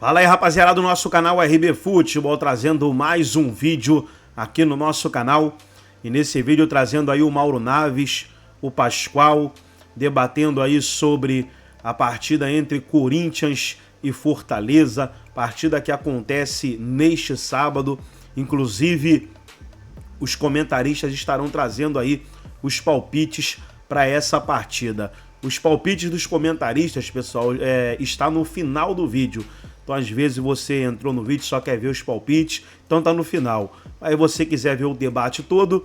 Fala aí, rapaziada do nosso canal RB Futebol, trazendo mais um vídeo aqui no nosso canal. E nesse vídeo trazendo aí o Mauro Naves, o Pascoal, debatendo aí sobre a partida entre Corinthians e Fortaleza, partida que acontece neste sábado. Inclusive, os comentaristas estarão trazendo aí os palpites para essa partida. Os palpites dos comentaristas, pessoal, está no final do vídeo. Então, às vezes, você entrou no vídeo e só quer ver os palpites, então tá no final. Aí, você quiser ver o debate todo,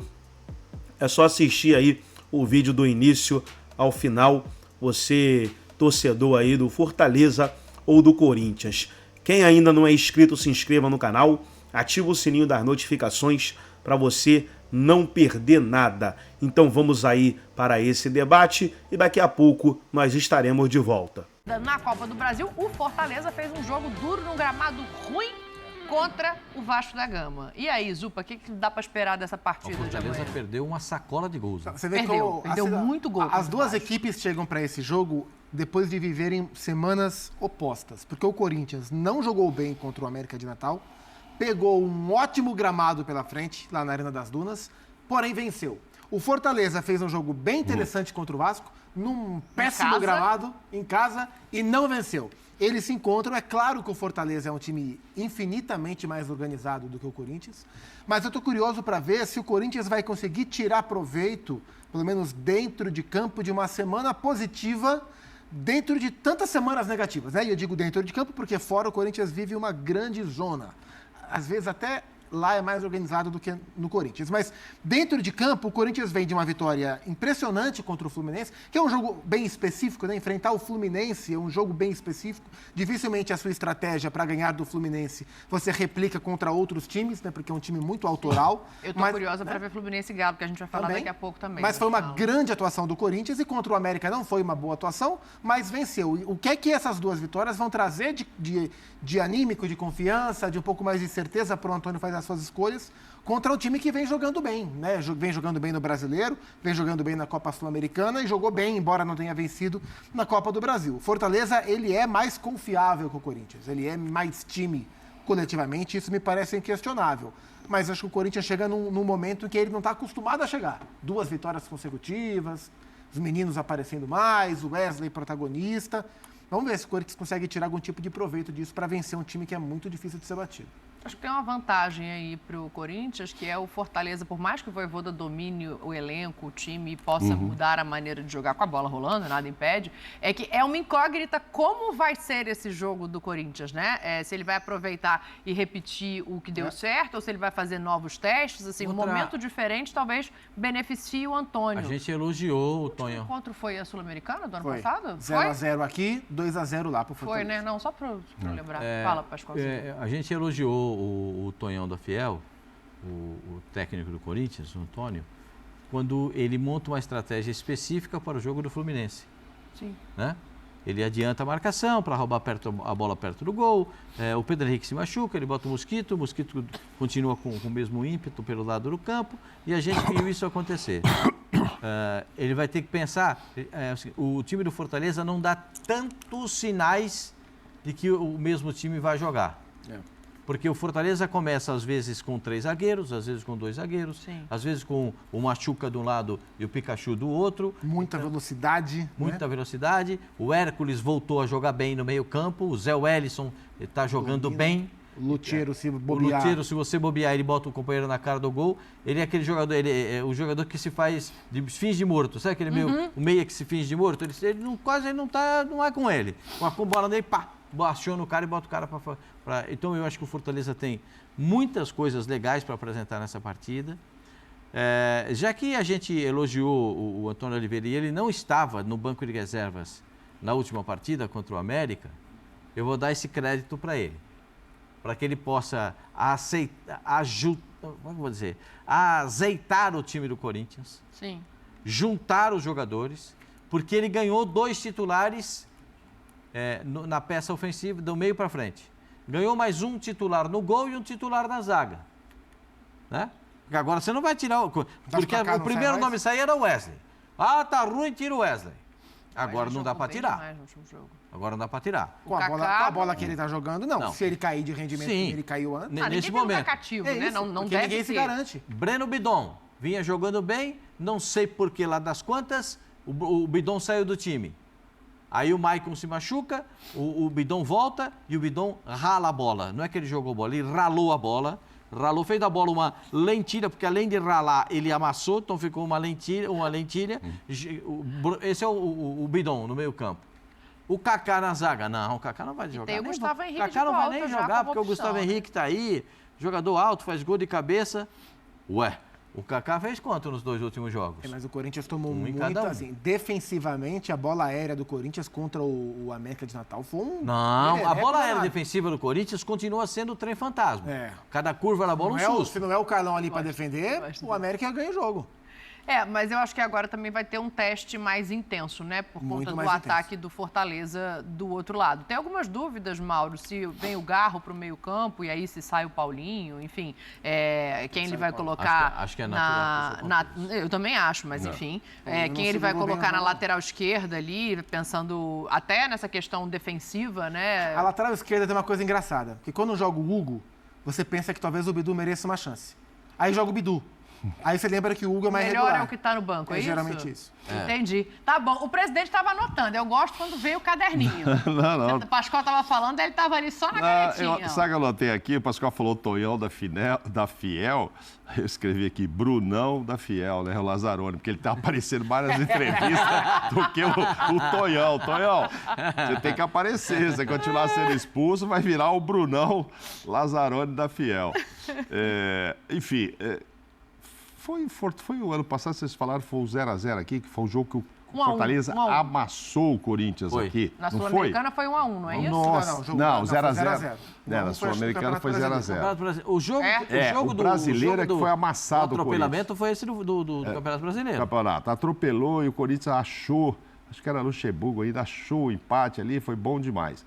é só assistir aí o vídeo do início ao final. Você, torcedor aí do Fortaleza ou do Corinthians. Quem ainda não é inscrito, se inscreva no canal, ativa o sininho das notificações para você não perder nada. Então vamos aí para esse debate e daqui a pouco nós estaremos de volta. Na Copa do Brasil, o Fortaleza fez um jogo duro num gramado ruim contra o Vasco da Gama. E aí, Zupa, o que dá para esperar dessa partida? O Fortaleza perdeu uma sacola de gols. Você vê perdeu muito gol. As duas equipes chegam para esse jogo depois de viverem semanas opostas, porque o Corinthians não jogou bem contra o América de Natal, pegou um ótimo gramado pela frente, lá na Arena das Dunas, porém venceu. O Fortaleza fez um jogo bem interessante contra o Vasco, num péssimo gramado, em casa, e não venceu. Eles se encontram, é claro que o Fortaleza é um time infinitamente mais organizado do que o Corinthians, mas eu estou curioso para ver se o Corinthians vai conseguir tirar proveito, pelo menos dentro de campo, de uma semana positiva, dentro de tantas semanas negativas, né? E eu digo dentro de campo porque fora o Corinthians vive uma grande zona. Às vezes até lá é mais organizado do que no Corinthians. Mas dentro de campo, o Corinthians vem de uma vitória impressionante contra o Fluminense, que é um jogo bem específico, né? Enfrentar o Fluminense é um jogo bem específico. Dificilmente a sua estratégia para ganhar do Fluminense você replica contra outros times, né? Porque é um time muito autoral. Eu tô curiosa para ver Fluminense e Galo, que a gente vai falar daqui a pouco também. Mas foi uma grande atuação do Corinthians e contra o América não foi uma boa atuação, mas venceu. O que é que essas duas vitórias vão trazer de anímico, de confiança, de um pouco mais de certeza para o Antônio fazer as suas escolhas contra um time que vem jogando bem, né? Vem jogando bem no Brasileiro, vem jogando bem na Copa Sul-Americana e jogou bem, embora não tenha vencido na Copa do Brasil. O Fortaleza, ele é mais confiável que o Corinthians, ele é mais time coletivamente, isso me parece inquestionável. Mas acho que o Corinthians chega num momento em que ele não está acostumado a chegar. 2 vitórias consecutivas, os meninos aparecendo mais, o Wesley protagonista. Vamos ver se o Corinthians consegue tirar algum tipo de proveito disso para vencer um time que é muito difícil de ser batido. Acho que tem uma vantagem aí para o Corinthians, que é o Fortaleza, por mais que o Vojvoda domine o elenco, o time e possa mudar a maneira de jogar com a bola rolando, nada impede, é que é uma incógnita como vai ser esse jogo do Corinthians, né? Se ele vai aproveitar e repetir o que deu certo, ou se ele vai fazer novos testes, assim, um momento diferente talvez beneficie o Antônio. A gente elogiou o Tonhão. O encontro foi a Sul-Americana do ano Foi. passado? 0-0 aqui, 2-0 lá pro Fortaleza. Foi, né? Não, só para lembrar. Fala, Pascoal. A gente elogiou o Tonhão da Fiel, o técnico do Corinthians, o Antônio, quando ele monta uma estratégia específica para o jogo do Fluminense. Sim. Né? Ele adianta a marcação para roubar a bola perto do gol. O Pedro Henrique se machuca, ele bota o Mosquito continua com o mesmo ímpeto pelo lado do campo e a gente viu isso acontecer. Ele vai ter que pensar, o time do Fortaleza não dá tantos sinais de que o mesmo time vai jogar. Porque o Fortaleza começa, às vezes, com 3 zagueiros, às vezes com 2 zagueiros, às vezes com o Machuca de um lado e o Pikachu do outro. Muita velocidade. Muita velocidade. O Hércules voltou a jogar bem no meio-campo. O Zé Wellison está jogando bem. O Lucheiro, se bobear. O Lucheiro, se você bobear, ele bota o companheiro na cara do gol. Ele é aquele jogador, ele é o jogador que se faz finge de morto. Sabe aquele o meia que se finge de morto? Ele não é com ele. Com a bola nele, pá, aciona o cara e bota o cara para... Então, eu acho que o Fortaleza tem muitas coisas legais para apresentar nessa partida. Já que a gente elogiou o Antônio Oliveira e ele não estava no banco de reservas na última partida contra o América, eu vou dar esse crédito para ele. Para que ele possa azeitar o time do Corinthians, Sim. juntar os jogadores, porque ele ganhou 2 titulares na peça ofensiva, do meio para frente. Ganhou mais um titular no gol e um titular na zaga. Né? Porque agora você não vai tirar... Porque o primeiro nome a sair era o Wesley. Ah, tá ruim, tira o Wesley. Agora não dá para tirar. Agora não dá para tirar. Com a bola que ele tá jogando, não. Se ele cair de rendimento como ele caiu antes... Nesse momento. Cativo, né? Não deve ninguém se garante. Breno Bidon vinha jogando bem, não sei por que lá das quantas, o Bidon saiu do time. Aí o Maicon se machuca, o Bidon volta e o Bidon rala a bola. Não é que ele jogou bola, ele ralou a bola. Fez da bola uma lentilha, porque além de ralar, ele amassou, então ficou uma lentilha. Esse é o Bidon no meio campo. O Kaká na zaga, não, o Kaká não vai jogar. Tem o Gustavo Henrique. O Kaká não vai nem jogar, porque o Gustavo Henrique tá aí, jogador alto, faz gol de cabeça. Ué, o Kaká fez quanto nos 2 últimos jogos? Mas o Corinthians tomou muito, assim, defensivamente, a bola aérea do Corinthians contra o América de Natal foi um... Não, a bola aérea defensiva do Corinthians continua sendo o trem fantasma. Cada curva da bola um susto. Se não é o Carlão ali para defender, o América ganha o jogo. Mas eu acho que agora também vai ter um teste mais intenso, né? Por conta do ataque do Fortaleza do outro lado. Tem algumas dúvidas, Mauro, se vem o Garro para o meio-campo e aí se sai o Paulinho, enfim, quem ele vai colocar. Acho que é natural. Eu também acho, mas enfim. Quem ele vai colocar na lateral esquerda ali, pensando até nessa questão defensiva, né? A lateral esquerda tem uma coisa engraçada, porque quando joga o Hugo, você pensa que talvez o Bidu mereça uma chance. Aí joga o Bidu. Aí você lembra que o Hugo é mais regular. Melhor é o que está no banco, é isso? Geralmente isso. Entendi. Tá bom. O presidente estava anotando. Eu gosto quando veio o caderninho. Não. O Pascoal estava falando, ele estava ali só na canetinha. Sabe que eu anotei aqui? O Pascoal falou Tonhão da Fiel. Eu escrevi aqui Brunão da Fiel, né? O Lazzaroni, porque ele tá aparecendo em várias entrevistas do que o Tonhão. Tonhão, você tem que aparecer. Se você continuar sendo expulso, vai virar o Brunão Lazzaroni da Fiel. Enfim... Foi o ano passado, vocês falaram, foi o 0x0 aqui, que foi um jogo que o Fortaleza amassou o Corinthians aqui. Na Sul-Americana foi 1x1, não é isso? Nossa, não, 0x0. Na Sul-Americana foi 0x0. O jogo o brasileiro é que foi amassado o atropelamento foi esse do Campeonato Brasileiro. Campeonato, atropelou e o Corinthians achou, acho que era Luxemburgo ainda, achou o empate ali, foi bom demais.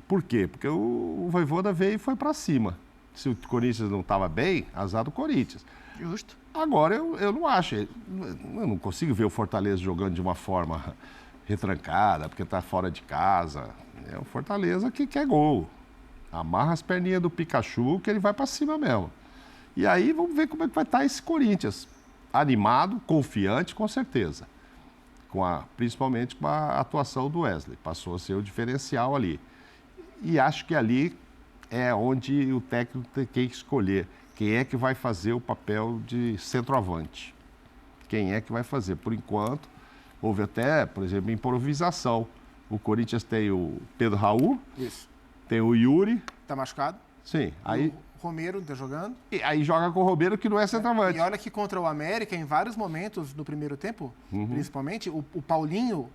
Por quê? Porque o Vojvoda veio e foi pra cima. Se o Corinthians não estava bem, azar do Corinthians. Justo. Agora, eu não acho. Eu não consigo ver o Fortaleza jogando de uma forma retrancada, porque está fora de casa. É o Fortaleza que quer gol. Amarra as perninhas do Pikachu, que ele vai para cima mesmo. E aí, vamos ver como é que vai estar esse Corinthians. Animado, confiante, com certeza. Principalmente com a atuação do Wesley. Passou a ser o diferencial ali. E acho que ali é onde o técnico tem que escolher. Quem é que vai fazer o papel de centroavante? Quem é que vai fazer? Por enquanto, houve até, por exemplo, improvisação. O Corinthians tem o Pedro Raul, tem o Yuri. Tá machucado? Sim. Aí o Romero tá jogando. E aí joga com o Romero, que não é centroavante. E olha que contra o América, em vários momentos do primeiro tempo, principalmente, o Paulinho,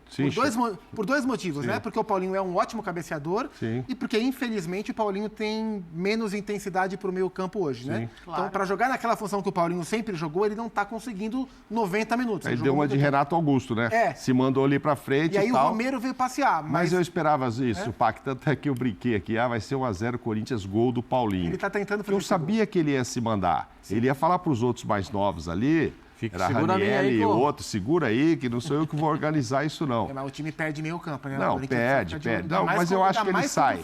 por dois motivos, né? Porque o Paulinho é um ótimo cabeceador e porque, infelizmente, o Paulinho tem menos intensidade para o meio campo hoje, né? Claro. Então, para jogar naquela função que o Paulinho sempre jogou, ele não está conseguindo 90 minutos. Ele deu uma de Renato Augusto, né? Se mandou ali para frente e aí tal. O Romero veio passear. Mas eu esperava isso, Pac. Tanto é que eu brinquei aqui, vai ser 1x0 Corinthians, gol do Paulinho. Ele está tentando fazer. Eu sabia que ele ia se mandar. Ele ia falar para os outros mais novos ali, era Ranieri e outro, segura aí, que não sou eu que vou organizar isso, não. Mas o time perde meio campo, né? Não, perde. Não, mas eu acho que ele sai.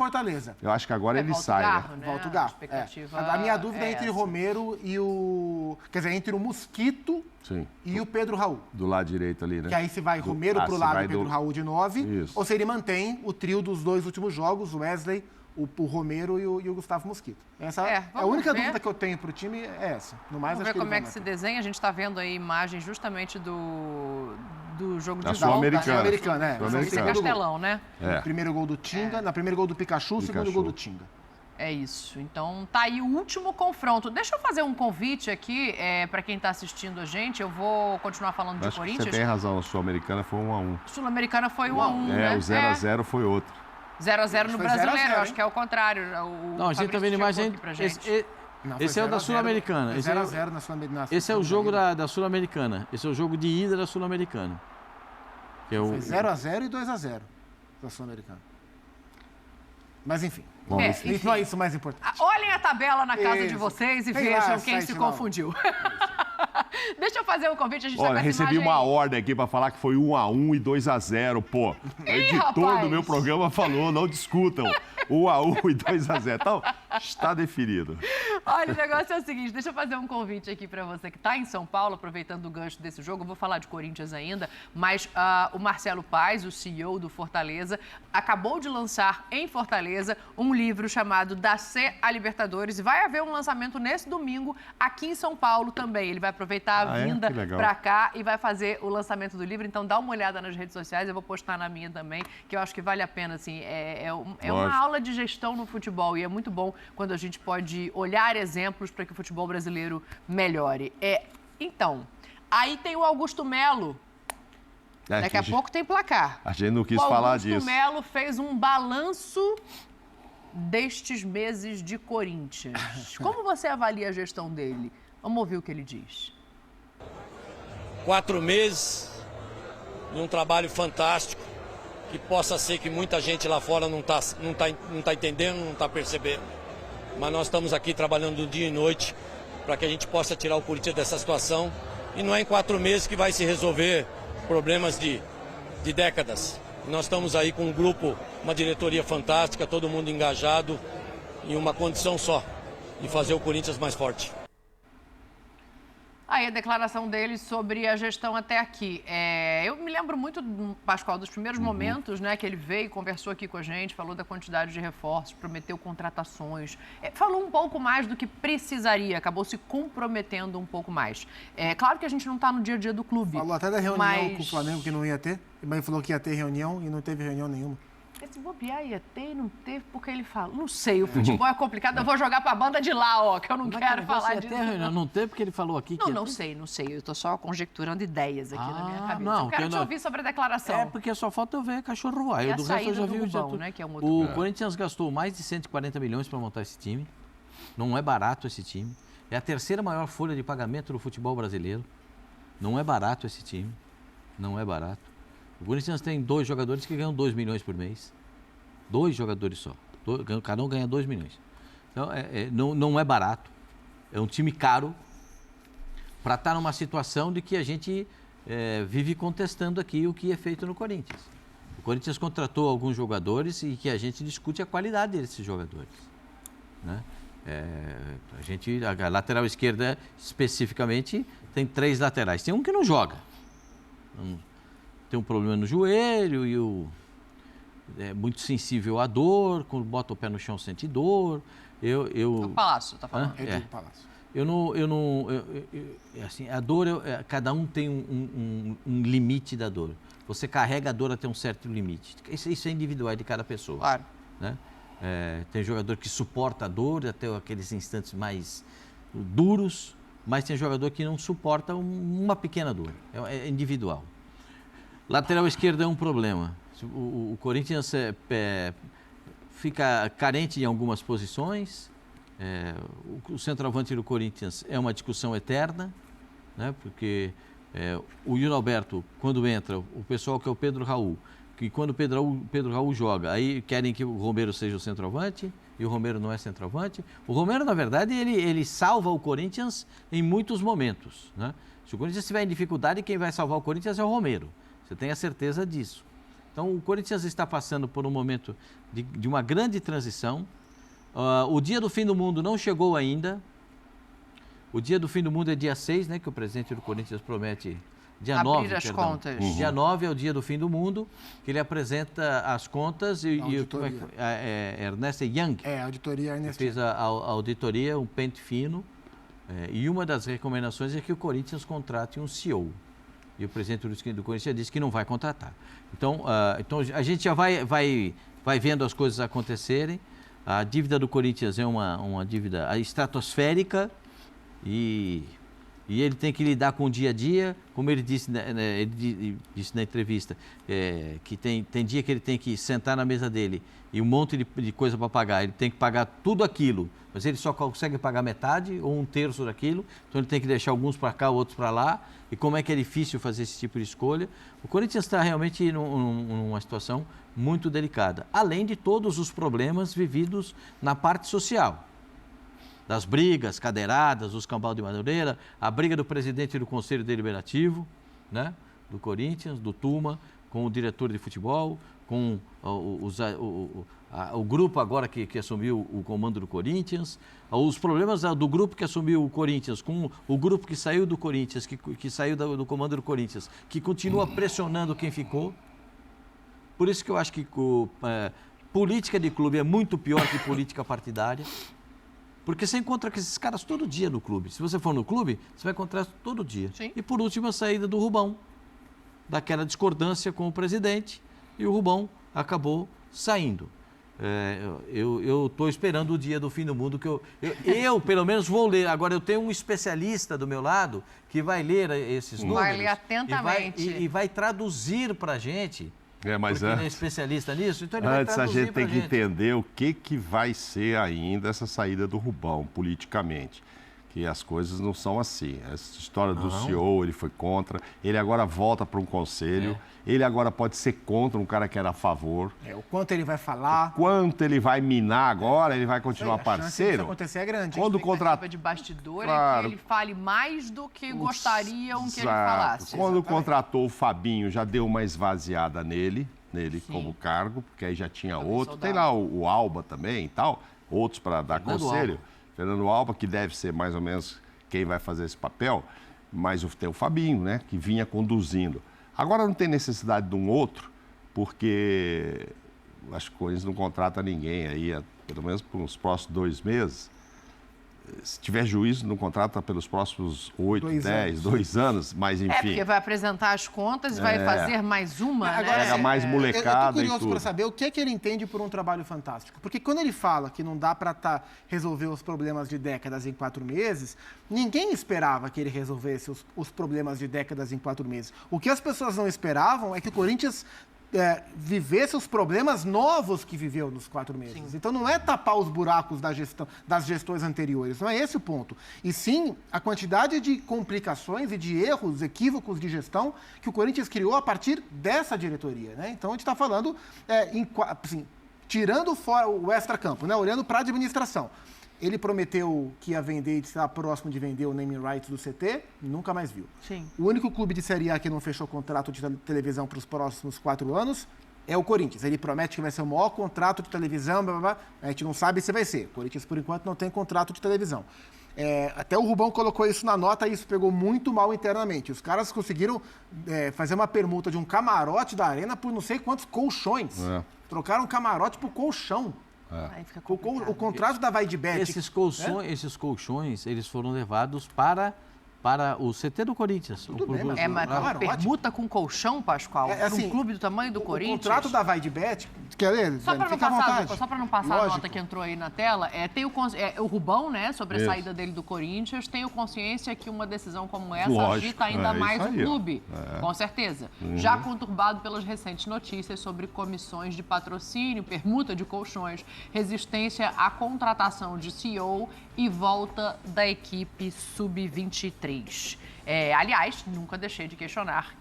Eu acho que agora ele sai, né? Volta o Garro. A minha dúvida é entre o Romero e o... Quer dizer, entre o Mosquito e o Pedro Raul. Do lado direito ali, né? Que aí se vai Romero pro lado e Pedro Raul de 9, ou se ele mantém o trio dos 2 últimos jogos, o Wesley, o Romero e o Gustavo Mosquito. Essa a única dúvida que eu tenho pro time é essa. No mais, vamos ver como é que se desenha. A gente está vendo aí imagens justamente do jogo de volta. Sul-Americana, Castelão, né? Primeiro gol do Tinga, na primeiro gol do Pikachu, segundo gol do Tinga. É isso. Então, tá aí o último confronto. Deixa eu fazer um convite aqui para quem está assistindo a gente. Eu vou continuar falando de Corinthians. Você tem razão, a Sul-Americana foi 1x1. Sul-Americana foi 1x1, né? O 0x0 foi outro. 0x0 no Brasileiro, acho que é o contrário. Não, a gente tá vendo imagem. Esse é o da Sul-Americana. 0x0 na Sul-Americana. Esse é o jogo da Sul-Americana. Esse é o jogo de ida da Sul-Americana. Foi 0x0 e 2x0 da Sul-Americana. Mas enfim. Não é isso mais importante. Olhem a tabela na casa de vocês e vejam quem se confundiu. Deixa eu fazer um convite, a gente tá Olha, com essa recebi imagem uma aí. ordem aqui para falar que foi 1-1 e 2-0, pô. O editor rapaz. do meu programa falou, não discutam. 1-1 e 2-0. Então, está definido. Olha, o negócio é o seguinte, deixa eu fazer um convite aqui para você que está em São Paulo, aproveitando o gancho desse jogo, eu vou falar de Corinthians ainda, mas o Marcelo Paes, o CEO do Fortaleza, acabou de lançar em Fortaleza um livro chamado Da C a Libertadores, e vai haver um lançamento nesse domingo aqui em São Paulo também. Ele vai aproveitar a vinda para cá e vai fazer o lançamento do livro, então dá uma olhada nas redes sociais, eu vou postar na minha também, que eu acho que vale a pena, assim, é uma aula de gestão no futebol e é muito bom quando a gente pode olhar exemplos para que o futebol brasileiro melhore. Então, aí tem o Augusto Melo. Daqui a pouco tem placar. A gente não quis falar disso. O Augusto Melo fez um balanço destes meses de Corinthians. Como você avalia a gestão dele? Vamos ouvir o que ele diz. 4 meses de um trabalho fantástico, que possa ser que muita gente lá fora não tá entendendo, não está percebendo. Mas nós estamos aqui trabalhando dia e noite para que a gente possa tirar o Corinthians dessa situação. E não é em 4 meses que vai se resolver problemas de décadas. E nós estamos aí com um grupo, uma diretoria fantástica, todo mundo engajado em uma condição só, de fazer o Corinthians mais forte. Aí a declaração dele sobre a gestão até aqui. Eu me lembro muito, Pascoal, dos primeiros momentos, né, que ele veio, conversou aqui com a gente, falou da quantidade de reforços, prometeu contratações, falou um pouco mais do que precisaria, acabou se comprometendo um pouco mais. Claro que a gente não está no dia a dia do clube. Falou até da reunião com o Flamengo que não ia ter, mas falou que ia ter reunião e não teve reunião nenhuma. Esse bobear ia ter e não teve porque ele fala. Não sei, o futebol é complicado, eu vou jogar pra banda de lá, ó, que eu não quero falar disso. Não teve porque ele falou aqui que... Não sei. Eu tô só conjecturando ideias aqui na minha cabeça. Não, eu quero te ouvir sobre a declaração. Porque só falta eu ver cachorro voar. E a do resto eu já saída vi do o Rubão, né, que é um O Corinthians gastou mais de 140 milhões para montar esse time. Não é barato esse time. É a terceira maior folha de pagamento do futebol brasileiro. Não é barato esse time. Não é barato. O Corinthians tem 2 jogadores que ganham 2 milhões por mês. 2 jogadores só. Cada um ganha 2 milhões. Então, não é barato. É um time caro para estar numa situação de que a gente vive contestando aqui o que é feito no Corinthians. O Corinthians contratou alguns jogadores e que a gente discute a qualidade desses jogadores. Né? A lateral esquerda, especificamente, tem 3 laterais. Tem um que não joga. Tem um problema no joelho é muito sensível à dor, quando bota o pé no chão sente dor. O Palácio, tá falando? Assim, a dor, cada um tem um limite da dor. Você carrega a dor até um certo limite. Isso é individual de cada pessoa. Claro. Né? Tem jogador que suporta a dor até aqueles instantes mais duros, mas tem jogador que não suporta uma pequena dor. É individual. Lateral esquerdo é um problema. O Corinthians fica carente em algumas posições. O centroavante do Corinthians é uma discussão eterna, né? Porque o Yuri Alberto, quando entra, o pessoal que é o Pedro Raul, que quando o Pedro Raul joga, aí querem que o Romero seja o centroavante, e o Romero não é centroavante. O Romero, na verdade, ele salva o Corinthians em muitos momentos, né? Se o Corinthians estiver em dificuldade, quem vai salvar o Corinthians é o Romero. Você tem a certeza disso. Então, o Corinthians está passando por um momento de uma grande transição. O dia do fim do mundo não chegou ainda. O dia do fim do mundo é dia 6, né? Que o presidente do Corinthians promete. Dia abrir 9, as perdão. contas. Dia 9 é o dia do fim do mundo, que ele apresenta as contas Ernest Young. A auditoria Ernest fez a auditoria, um pente fino. E uma das recomendações é que o Corinthians contrate um CEO. E o presidente do Corinthians disse que não vai contratar. Então a gente já vai vendo as coisas acontecerem. A dívida do Corinthians é uma dívida estratosférica e ele tem que lidar com o dia a dia. Como ele disse na entrevista, que tem dia que ele tem que sentar na mesa dele e um monte de coisa para pagar. Ele tem que pagar tudo aquilo, mas ele só consegue pagar metade ou 1/3 daquilo. Então ele tem que deixar alguns para cá, outros para lá. E como é que é difícil fazer esse tipo de escolha. O Corinthians está realmente numa situação muito delicada, além de todos os problemas vividos na parte social. das brigas, cadeiradas, os cambal de Madureira, a briga do presidente do Conselho Deliberativo, né, do Corinthians, do Tuma, com o diretor de futebol, com o grupo agora que assumiu o comando do Corinthians, os problemas do grupo que assumiu o Corinthians, com o grupo que saiu do Corinthians, que saiu do comando do Corinthians, que continua pressionando quem ficou. Por isso que eu acho que política de clube é muito pior que política partidária, porque você encontra com esses caras todo dia no clube. Se você for no clube, você vai encontrar todo dia. Sim. E por último, a saída do Rubão, daquela discordância com o presidente, e o Rubão acabou saindo. Eu estou esperando o dia do fim do mundo, que eu pelo menos vou ler. Agora, eu tenho um especialista do meu lado que vai ler esses números. Vai ler atentamente. E vai traduzir para a gente. Mas porque ele é especialista nisso, então ele vai antes a traduzir gente tem pra que entender o que vai ser ainda essa saída do Rubão, politicamente. Que as coisas não são assim. Essa história do CEO, ele foi contra, ele agora volta para um conselho, ele agora pode ser contra um cara que era a favor. O quanto ele vai falar. Quanto ele vai minar agora, ele vai continuar parceiro. Isso acontecer é grande. Quando contratou de bastidor claro. é que ele fale mais do que gostariam que ele falasse. Quando contratou o Fabinho, já deu uma esvaziada nele como cargo, porque aí já tinha outro. soldado. Tem lá o Alba também e tal, outros para dar Fernando conselho. Alba. Fernando Alba, que deve ser mais ou menos quem vai fazer esse papel, mas tem o Fabinho, né, que vinha conduzindo. Agora não tem necessidade de um outro, porque acho que o Corinthians não contrata ninguém aí, pelo menos por uns próximos 2 meses. Se tiver juízo, não contrata pelos próximos 8, 10, 2 anos, mas enfim. Porque vai apresentar as contas e vai fazer mais uma, né? Pega mais molecada eu e tô curioso tudo. para saber o que é que ele entende por um trabalho fantástico. Porque quando ele fala que não dá para resolver os problemas de décadas em 4 meses, ninguém esperava que ele resolvesse os problemas de décadas em 4 meses. O que as pessoas não esperavam é que o Corinthians vivesse os problemas novos que viveu nos 4 meses. Sim. Então não é tapar os buracos das gestões anteriores, não é esse o ponto. E sim a quantidade de complicações e de erros, equívocos de gestão que o Corinthians criou a partir dessa diretoria, né? Então a gente está falando, tirando fora o extracampo, né? Olhando para a administração. Ele prometeu que ia vender e está próximo de vender o naming rights do CT e nunca mais viu. Sim. O único clube de Série A que não fechou contrato de televisão para os próximos 4 anos é o Corinthians. Ele promete que vai ser o maior contrato de televisão, blá, blá, blá. A gente não sabe se vai ser. O Corinthians, por enquanto, não tem contrato de televisão. Até o Rubão colocou isso na nota e isso pegou muito mal internamente. Os caras conseguiram fazer uma permuta de um camarote da Arena por não sei quantos colchões. Trocaram um camarote por colchão. Aí fica O contrato da Vaidbet... Esses colchões, eles foram levados para o CT do Corinthians. Mas permuta com colchão, Pascoal? Assim, um clube do tamanho do Corinthians? O contrato da Vaidbet... Quer ler? Só para não passar a Lógico. nota que entrou aí na tela, tem o Rubão, né, sobre a saída dele do Corinthians, tenho consciência que uma decisão como essa agita ainda mais o clube, com certeza. Já conturbado pelas recentes notícias sobre comissões de patrocínio, permuta de colchões, resistência à contratação de CEO e volta da equipe sub-23. Aliás, nunca deixei de questionar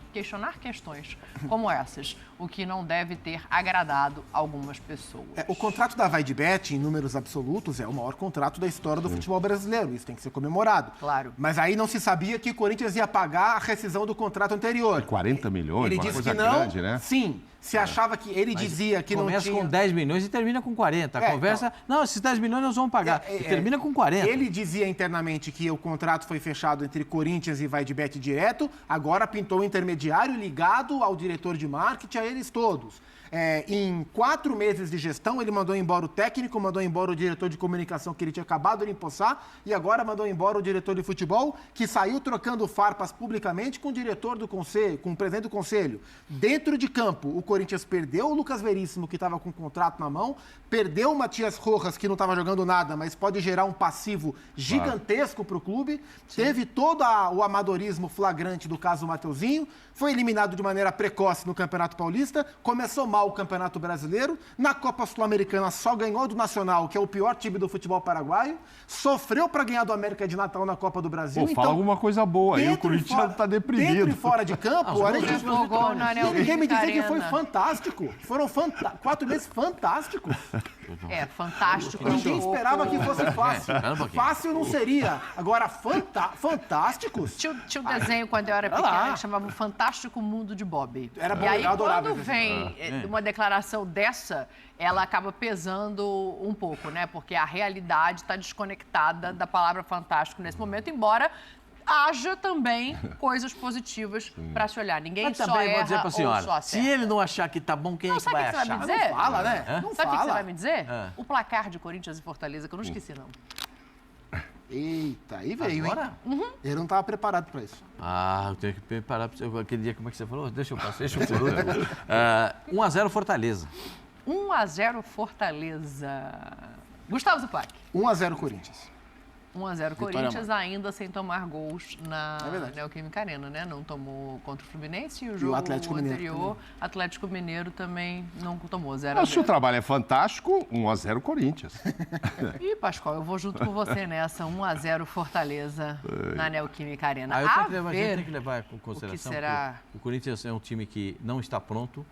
questões como essas, o que não deve ter agradado algumas pessoas. O contrato da Vaidbet, em números absolutos, é o maior contrato da história do futebol brasileiro. Isso tem que ser comemorado. Claro. Mas aí não se sabia que o Corinthians ia pagar a rescisão do contrato anterior. 40 milhões, Ele uma disse coisa que não, grande, né? Sim. Se achava que... Ele dizia que não tinha... Começa com 10 milhões e termina com 40. A conversa... Não, esses 10 milhões nós vamos pagar. E termina com 40. Ele dizia internamente que o contrato foi fechado entre Corinthians e Vaidbet direto, agora pintou um intermediário ligado ao diretor de marketing, a eles todos. Em 4 meses de gestão, ele mandou embora o técnico, mandou embora o diretor de comunicação que ele tinha acabado de empossar e agora mandou embora o diretor de futebol, que saiu trocando farpas publicamente com o diretor do conselho, com o presidente do conselho. Dentro de campo, o Corinthians perdeu o Lucas Veríssimo, que estava com o contrato na mão, perdeu o Matias Rojas, que não estava jogando nada, mas pode gerar um passivo gigantesco para o clube. Sim. Teve todo o amadorismo flagrante do caso Mateuzinho, foi eliminado de maneira precoce no Campeonato Paulista, começou mal o Campeonato Brasileiro, na Copa Sul-Americana só ganhou do Nacional, que é o pior time do futebol paraguaio, sofreu para ganhar do América de Natal na Copa do Brasil. Pô, fala alguma coisa boa aí, o Corinthians está deprimido. Dentro e fora de campo, ninguém me dizer que foi fantástico. Foram 4 meses fantásticos. É, fantástico. Ninguém esperava que fosse fácil. Espera um pouquinho. Fácil não seria. Agora, fantásticos? Tinha um desenho quando eu era Olha lá. pequena que chamava o Fantástico Mundo de Bob. Era bom, E aí, eu adorava quando esse vem uma declaração dessa, ela acaba pesando um pouco, né? Porque a realidade está desconectada da palavra fantástico nesse momento, embora haja também coisas positivas para se olhar. Ninguém Mas só também erra vou dizer pra ou senhora, só se acerta. ele não achar que tá bom, quem é que sabe vai o que você vai achar? me dizer? Fala, né? Não Sabe o que você fala. vai me dizer? Ah. O placar de Corinthians e Fortaleza, que eu não esqueci, não. Eita, aí veio, Agora? hein? Ele não estava preparado para isso. Ah, eu tenho que preparar pra você. Aquele dia, como é que você falou? Deixa eu passar, deixa eu por último. 1-0 Fortaleza. 1-0 Fortaleza. Gustavo Zupac. 1-0 Corinthians. 1-0 Corinthians, ainda sem tomar gols na É verdade. Neoquímica Arena, né? Não tomou contra o Fluminense e o o jogo Atlético Mineiro anterior, Atlético Mineiro também não tomou 0-0. Mas se o trabalho é fantástico, 1-0 Corinthians. Ih, Pascoal, eu vou junto com você nessa. 1-0 Fortaleza na Neoquímica Arena. Ah, eu tenho A que levar, a gente ver tem que levar em consideração será? que o Corinthians é um time que não está pronto,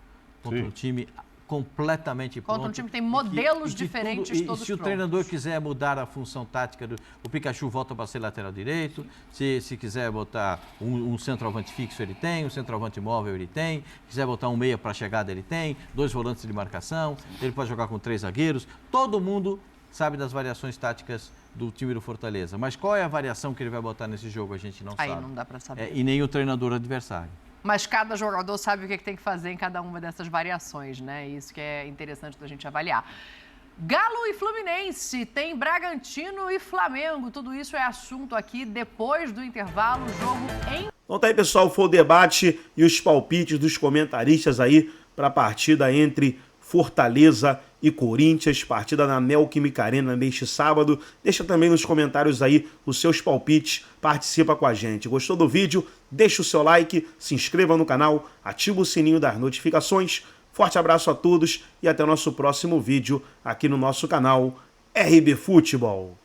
contra Sim. um time completamente pronto. Contra um time que tem e modelos e que diferentes, tudo, todos E se o prontos. treinador quiser mudar a função tática, o Pikachu volta para ser lateral direito, se quiser botar um centroavante fixo, ele tem, um centroavante móvel, ele tem, quiser botar um meia para chegada, ele tem, 2 volantes de marcação, ele pode jogar com 3 zagueiros, todo mundo sabe das variações táticas do time do Fortaleza, mas qual é a variação que ele vai botar nesse jogo, a gente não Aí sabe. não dá para saber. E nem o treinador adversário. Mas cada jogador sabe o que tem que fazer em cada uma dessas variações, né? Isso que é interessante da gente avaliar. Galo e Fluminense, tem Bragantino e Flamengo. Tudo isso é assunto aqui depois do intervalo, jogo em... Então tá aí, pessoal, foi o debate e os palpites dos comentaristas aí para a partida entre Fortaleza e Corinthians, partida na Neoquímica Arena neste sábado. Deixa também nos comentários aí os seus palpites, participa com a gente. Gostou do vídeo? Deixa o seu like, se inscreva no canal, ativa o sininho das notificações. Forte abraço a todos e até o nosso próximo vídeo aqui no nosso canal RB Futebol.